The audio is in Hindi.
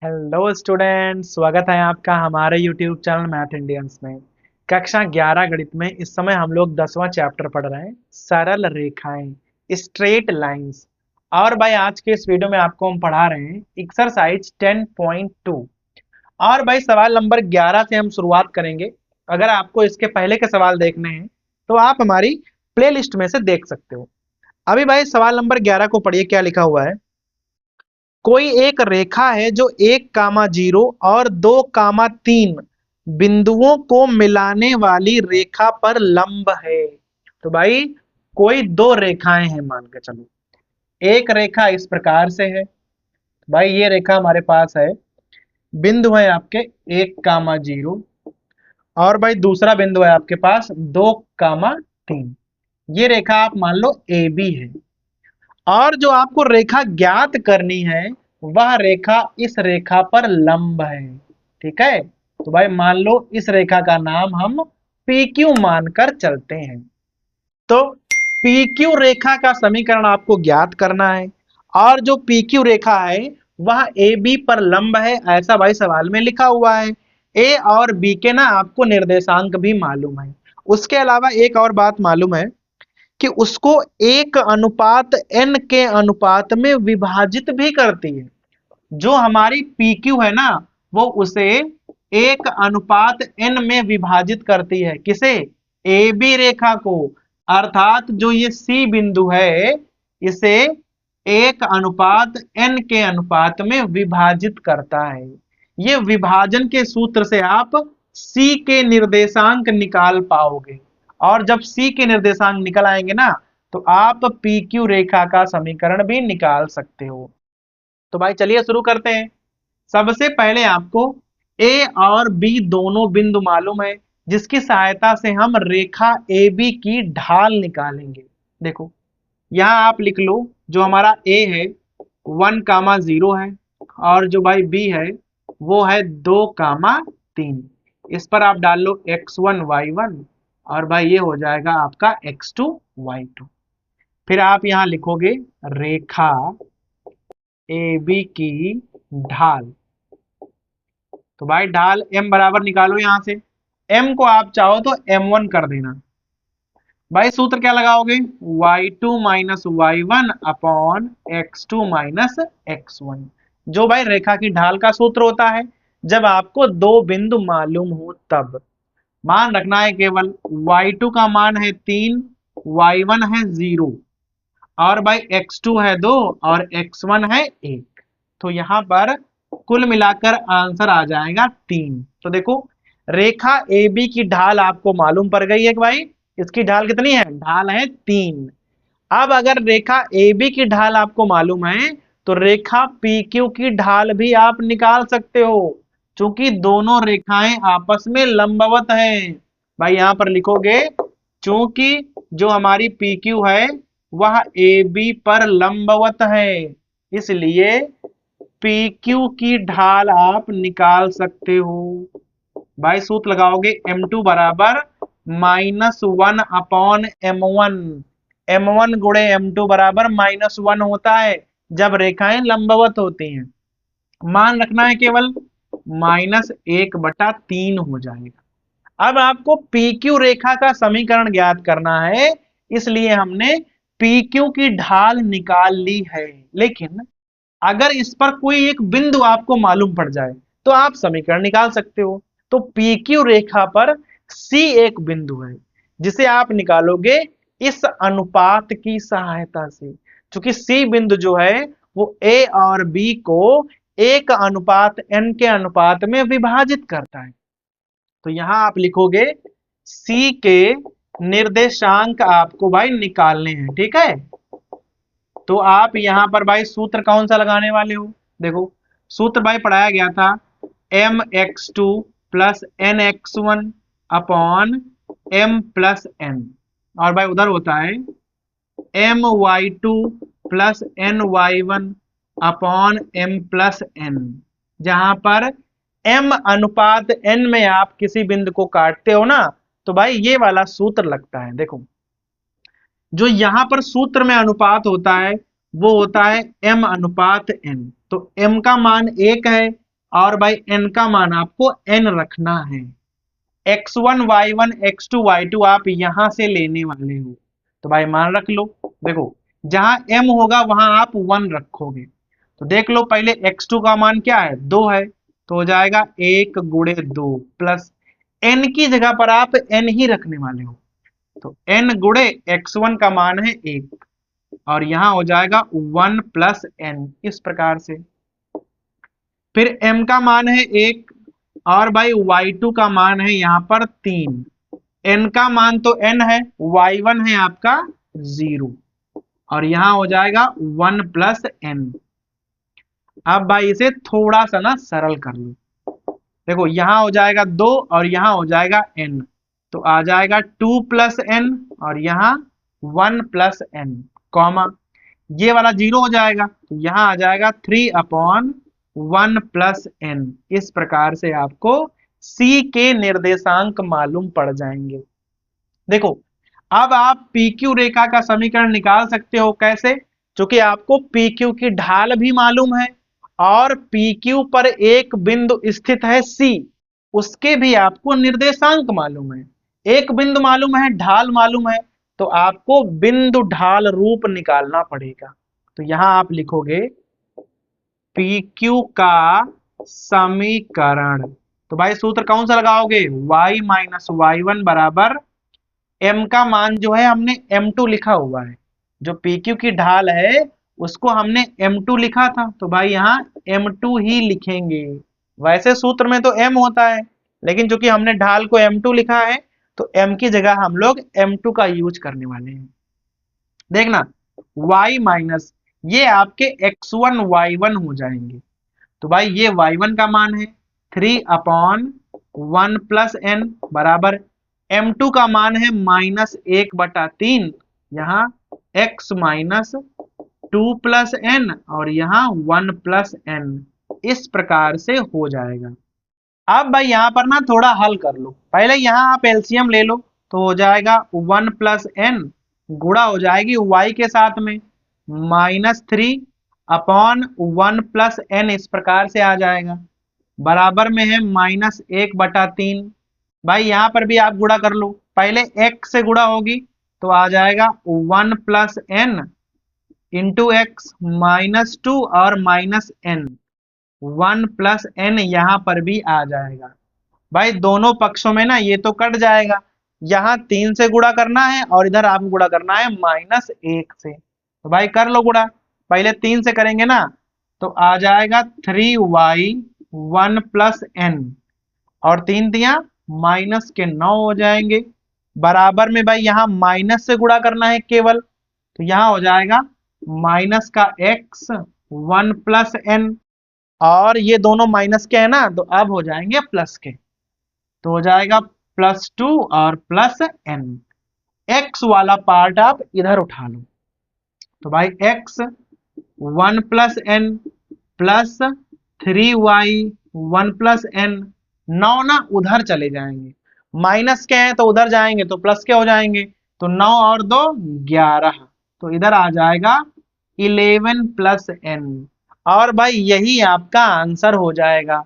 हेलो स्टूडेंट, स्वागत है आपका हमारे यूट्यूब चैनल मैथ इंडियंस में। कक्षा 11 गणित में इस समय हम लोग 10वां चैप्टर पढ़ रहे हैं, सरल रेखाएं, स्ट्रेट लाइंस। और भाई आज के इस वीडियो में आपको हम पढ़ा रहे हैं एक्सरसाइज 10.2। और भाई सवाल नंबर 11 से हम शुरुआत करेंगे। अगर आपको इसके पहले के सवाल देखने हैं तो आप हमारी प्लेलिस्ट में से देख सकते हो। अभी भाई सवाल नंबर 11 को पढ़िए, क्या लिखा हुआ है। कोई एक रेखा है जो 1,0 और 2,3 बिंदुओं को मिलाने वाली रेखा पर लंब है। तो भाई कोई दो रेखाएं हैं, मान के चलो। एक रेखा इस प्रकार से है, भाई ये रेखा हमारे पास है, बिंदु है आपके 1,0 और भाई दूसरा बिंदु है आपके पास 2,3। ये रेखा आप मान लो ए बी है। और जो आपको रेखा ज्ञात करनी है वह रेखा इस रेखा पर लंब है। ठीक है, तो भाई मान लो इस रेखा का नाम हम PQ मानकर चलते हैं। तो PQ रेखा का समीकरण आपको ज्ञात करना है। और जो PQ रेखा है वह AB पर लंब है, ऐसा भाई सवाल में लिखा हुआ है। A और B के ना आपको निर्देशांक भी मालूम है। उसके अलावा एक और बात मालूम है कि उसको 1:n के अनुपात में विभाजित भी करती है। जो हमारी PQ है ना, वो उसे 1:n में विभाजित करती है। किसे? AB रेखा को। अर्थात जो ये C बिंदु है इसे 1:n के अनुपात में विभाजित करता है। ये विभाजन के सूत्र से आप C के निर्देशांक निकाल पाओगे। और जब C के निर्देशांक निकल आएंगे ना तो आप PQ रेखा का समीकरण भी निकाल सकते हो। तो भाई चलिए शुरू करते हैं। सबसे पहले आपको ए और बी दोनों बिंदु मालूम है, जिसकी सहायता से हम रेखा ए बी की ढाल निकालेंगे। देखो यहां आप लिख लो, जो हमारा ए है 1,0 है और जो भाई बी है वो है 2,3। इस पर आप डाल लो x1 y1 और भाई ये हो जाएगा आपका x2 y2। फिर आप यहां लिखोगे रेखा ए बी की ढाल। तो भाई ढाल m बराबर निकालो यहां से। m को आप चाहो तो m1 कर देना। भाई सूत्र क्या लगाओगे? y2 minus y1 upon x2 minus x1। जो भाई रेखा की ढाल का सूत्र होता है जब आपको दो बिंदु मालूम हो तब। मान रखना है केवल y2 का मान है 3, y1 है 0 और भाई x2 है 2 और x1 है 1। तो यहां पर कुल मिलाकर आंसर आ जाएगा 3। तो देखो रेखा ए बी की ढाल आपको मालूम पड़ गई है कि भाई इसकी ढाल कितनी है? ढाल है 3। अब अगर रेखा ए बी की ढाल आपको मालूम है तो रेखा पी क्यू की ढाल भी आप निकाल सकते हो, क्योंकि दोनों रेखाएं आपस में लंबवत हैं। भाई यहां पर लिखोगे क्योंकि जो हमारी पी क्यू है वह ए बी पर लंबवत है, इसलिए PQ की ढाल आप निकाल सकते हो। भाई सूत्र लगाओगे M2 बराबर -1 अपॉन M1। M1 गुणे M2 बराबर -1 होता है जब रेखाएं लंबवत होती हैं। मान रखना है केवल -1/3 हो जाएगा। अब आपको PQ रेखा का समीकरण ज्ञात करना है, इसलिए हमने PQ की ढाल निकाल ली है। लेकिन अगर इस पर कोई एक बिंदु आपको मालूम पड़ जाए तो आप समीकरण निकाल सकते हो। तो PQ रेखा पर C एक बिंदु है जिसे आप निकालोगे इस अनुपात की सहायता से, क्योंकि C बिंदु जो है वो A और B को 1:n के अनुपात में विभाजित करता है। तो यहां आप लिखोगे C के निर्देशांक आपको भाई निकालने हैं। ठीक है, तो आप यहां पर भाई सूत्र कौन सा लगाने वाले हो? देखो सूत्र भाई पढ़ाया गया था mx2 plus nx1 upon m plus n। और भाई उधर होता है my2 plus ny1 upon m plus n। जहां पर m अनुपात n में आप किसी बिंदु को काटते हो ना तो भाई ये वाला सूत्र लगता है। देखो जो यहां पर सूत्र में अनुपात होता है वो होता है m अनुपात n। तो m का मान 1 है, और भाई n का मान आपको n रखना है। x1 y1 x2 y2 आप यहां से लेने वाले हो, तो भाई मान रख लो। देखो जहां m होगा वहां आप 1 रखोगे, तो देख लो पहले x2 का मान क्या है, 2 है, तो हो जाएगा 1 गुणे 2 प्लस n की जगह पर आप n ही रखने वाले हो, तो n गुणे x1 का मान है 1 और यहां हो जाएगा 1 प्लस n, इस प्रकार से। फिर m का मान है 1 और भाई y2 का मान है यहाँ पर 3, n का मान तो n है, y1 है आपका 0 और यहाँ हो जाएगा 1 प्लस n। अब भाई इसे थोड़ा सा ना सरल कर लो, देखो यहाँ हो जाएगा 2 और यहाँ हो जाएगा n, तो आ जाएगा 2 प्लस n और यहाँ 1 प्लस n, कॉमा ये वाला 0 हो जाएगा, तो यहाँ आ जाएगा 3/1 प्लस n। इस प्रकार से आपको C के निर्देशांक मालूम पड़ जाएंगे। देखो अब आप PQ रेखा का समीकरण निकाल सकते हो, कैसे? क्योंकि आपको PQ की ढाल भी मालूम है और PQ पर एक बिंदु स्थित है C, उसके भी आपको निर्देशांक मालूम है, एक बिंदु मालूम है, ढाल मालूम है, तो आपको बिंदु ढाल रूप निकालना पड़ेगा। तो यहां आप लिखोगे PQ का समीकरण, तो भाई सूत्र कौन सा लगाओगे, y माइनस y1 बराबर m का मान जो है हमने m2 लिखा हुआ है, जो PQ की ढाल है उसको हमने m2 लिखा था, तो भाई यहाँ m2 ही लिखेंगे। वैसे सूत्र में तो m होता है, लेकिन चूंकि हमने ढाल को m2 लिखा है तो m की जगह हम लोग m2 का यूज करने वाले हैं। देखना y माइनस ये आपके x1 y1 हो जाएंगे, तो भाई ये y1 का मान है 3/1 प्लस n बराबर m2 का मान है -1/3, यहाँ x माइनस 2 प्लस n और यहाँ 1 प्लस n, इस प्रकार से हो जाएगा। अब भाई यहाँ पर ना थोड़ा हल कर लो, पहले यहाँ आप एलसीएम ले लो, तो हो जाएगा 1 प्लस n गुणा हो जाएगी y के साथ में -3/1 प्लस n, इस प्रकार से आ जाएगा, बराबर में है -1/3। भाई यहाँ पर भी आप गुणा कर लो, पहले x से गुणा होगी तो आ जाएगा 1 प्लस n इंटू एक्स -2 और -n, 1 प्लस n यहाँ पर भी आ जाएगा। भाई दोनों पक्षों में ना ये तो कट जाएगा, यहाँ 3 से गुणा करना है और इधर आपको गुणा करना है -1 से, तो भाई कर लो गुणा, पहले 3 से करेंगे ना तो आ जाएगा 3y1 प्लस n और 3 दिया माइनस के 9 हो जाएंगे, बराबर में भाई यहाँ माइनस से गुणा करना है केवल, तो यहाँ हो जाएगा माइनस का x 1 प्लस n और ये दोनों माइनस के है ना, तो अब हो जाएंगे प्लस के, तो हो जाएगा +2 और प्लस n। x वाला पार्ट आप इधर उठा लो, तो भाई x 1 plus n plus 3y 1 plus n, 9 ना उधर चले जाएंगे, माइनस के हैं तो उधर जाएंगे तो प्लस के हो जाएंगे, तो 9 और 2 11, तो इधर आ जाएगा 11 प्लस n और भाई यही आपका आंसर हो जाएगा।